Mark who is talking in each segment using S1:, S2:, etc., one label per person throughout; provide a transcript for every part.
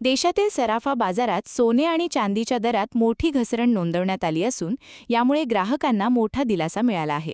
S1: देशातील सराफा बाजारात सोने आणि चांदीच्या दरात मोठी घसरण नोंदवण्यात आली असून यामुळे ग्राहकांना मोठा दिलासा मिळाला आहे.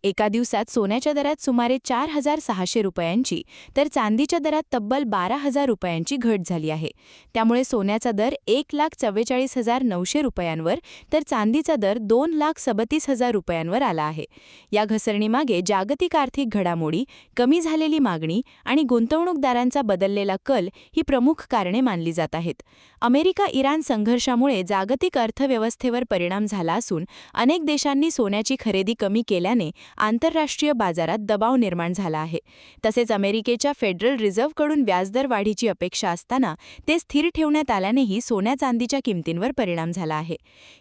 S1: एका दिवसात सोन्याच्या दरात सुमारे 4,600 रुपयांची तर चांदीच्या दरात तब्बल 12,000 रुपयांची घट झाली आहे. त्यामुळे सोन्याचा दर 1,44,900 रुपयांवर तर चांदीचा दर 2,37,000 रुपयांवर आला आहे. या घसरणीमागे जागतिक आर्थिक घडामोडी, कमी झालेली मागणी आणि गुंतवणूकदारांचा बदललेला कल ही प्रमुख कारणे मानली जात आहेत. अमेरिका-इराण संघर्षामुळे जागतिक अर्थव्यवस्थेवर परिणाम झाला असून अनेक देशांनी सोन्याची खरेदी कमी केल्याने आंतरराष्ट्रीय बाजारात दबाव निर्माण झाला आहे. तसेच अमेरिकेच्या फेडरल रिझर्व्हकडून व्याजदर वाढीची अपेक्षा असताना ते स्थिर ठेवण्यात आल्यानेही सोन्या-चांदीच्या किमतींवर परिणाम झाला आहे.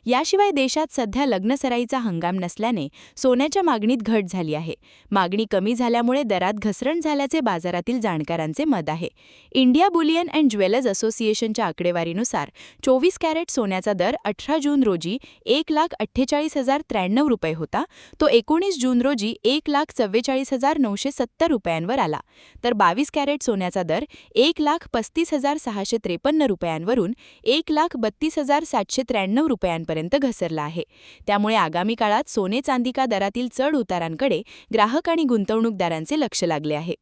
S1: याशिवाय देशात सध्या लग्नसराईचा हंगाम नसल्याने सोन्याच्या मागणीत घट झाली आहे. मागणी कमी झाल्यामुळे दरात घसरण झाल्याचे बाजारातील जाणकारांचे मत आहे. इंडिया बुलियन अँड ज्वेलर्स असोसिएशनच्या आकडेवारीनुसार 24 कॅरेट सोन्याचा दर 18 जून रोजी 1,48,093 रुपये होता. तो 19 जून रोजी 1,44,970 रुपयांवर आला. तर 22 कॅरेट सोन्याचा दर 1,35,653 रुपयांवरून 1,32,793 रुपयांपर्यंत घसरला आहे. त्यामुळे आगामी काळात सोने चांदी दरातील चढ उतारांकडे ग्राहक आणि गुंतवणूकदारांचे लक्ष लागले आहे.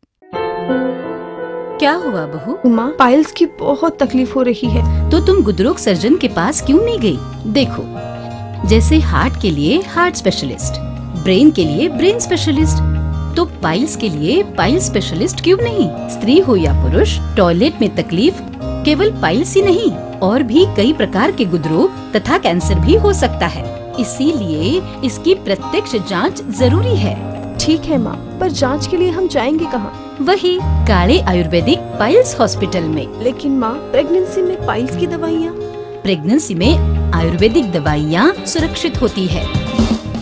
S2: क्या हुआ बहू?
S3: माँ, पाइल्स की बहुत तकलीफ हो रही है।
S2: तो तुम गुदरोग सर्जन के पास क्यों नहीं गई? देखो, जैसे हार्ट के लिए हार्ट स्पेशलिस्ट, ब्रेन के लिए ब्रेन स्पेशलिस्ट, तो पाइल्स के लिए पाइल्स स्पेशलिस्ट क्यों नहीं? स्त्री हो या पुरुष, टॉयलेट में तकलीफ केवल पाइल्स ही नहीं और भी कई प्रकार के गुदरोग तथा कैंसर भी हो सकता है। इसीलिए इसकी प्रत्यक्ष जांच जरूरी है।
S3: ठीक है माँ, पर जांच के लिए हम जाएंगे कहाँ?
S2: वही काले आयुर्वेदिक पाइल्स हॉस्पिटल में।
S3: लेकिन माँ, प्रेगनेंसी में पाइल्स की दवाइयाँ?
S2: प्रेगनेंसी में आयुर्वेदिक दवाइयाँ सुरक्षित होती है।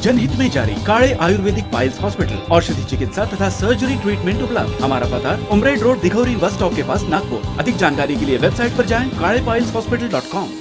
S4: जनहित में जारी काले आयुर्वेदिक पाइल्स हॉस्पिटल, औषधि चिकित्सा तथा सर्जरी ट्रीटमेंट उपलब्ध। हमारा पता उमरेड रोड, दिघौरी बस स्टॉप के पास, नागपुर। अधिक जानकारी के लिए वेबसाइट पर जाएं kalepileshhospital.com।